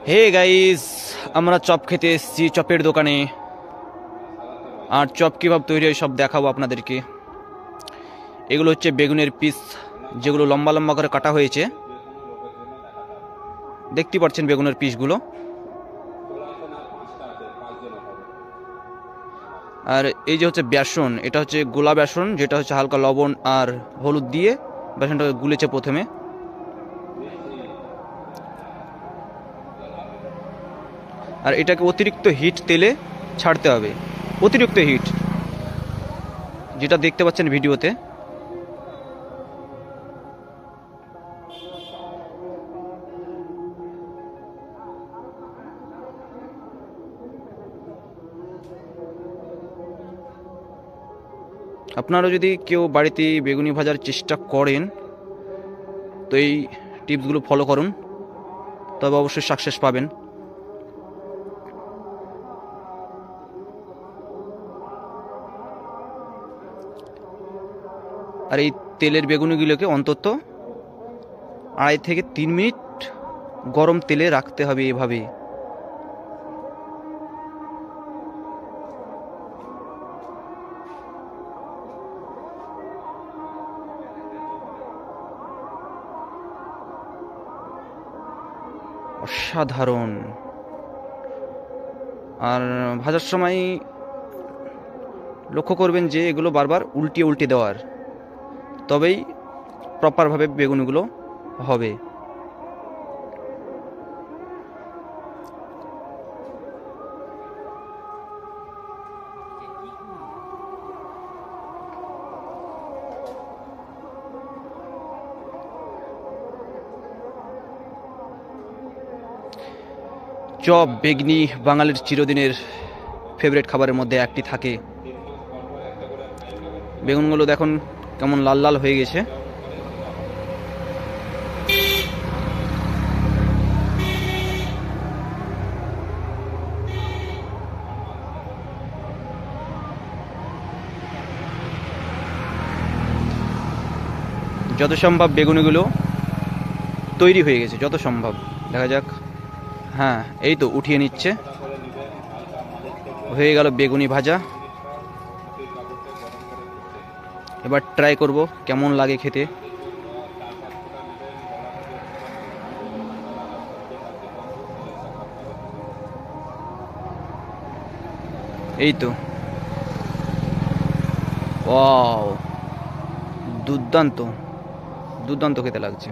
Hey guys, আমরা chop খেতে এসেছি চপের দোকানে। আর চপ কীভাবে তৈরি হয় সব দেখাবো আপনাদেরকে। এগুলো হচ্ছে বেগুনের পিস, যেগুলো লম্বা লম্বা করে কাটা হয়েছে। দেখতে পাচ্ছেন বেগুনের পিসগুলো। আর এই যে হচ্ছে বেসন, এটা হচ্ছে গোলা বেসন, যেটা হচ্ছে হালকা লবণ আর হলুদ দিয়ে বেসনটা গুলেছে প্রথমে। আর এটাকে অতিরিক্ত হিট তেলে ছাড়তে হবে, অতিরিক্ত হিট, যেটা দেখতে পাচ্ছেন ভিডিওতে। আপনারা যদি কেউ বাড়িতে বেগুনি ভাজার চেষ্টা করেন তো এই টিপসগুলো ফলো করুন, তবে অবশ্যই সাকসেস পাবেন। আর এই তেলের বেগুনিগুলোকে অন্তত 2.5 থেকে 3 মিনিট গরম তেলে রাখতে হবে এভাবে। অসাধারণ। আর ভাজার সময় লক্ষ্য করবেন যে এগুলো বারবার উল্টিয়ে উল্টে দেওয়ার, তবেই প্রপারভাবে বেগুনিগুলো হবে। চপ বেগনি বাঙালির চিরদিনের ফেভারিট খাবারের মধ্যে একটি থাকে। বেগুনগুলো দেখুন কেমন লাল লাল হয়ে গেছে। যত সম্ভব বেগুনিগুলো তৈরি হয়ে গেছে, যত সম্ভব। দেখা যাক। হ্যাঁ, এই তো উঠিয়ে নিচ্ছে। হয়ে গেল বেগুনি ভাজা। এবার ট্রাই করব কেমন লাগে খেতে। এই তো, ওয়াও, দুর্দান্ত দুর্দান্ত খেতে লাগছে।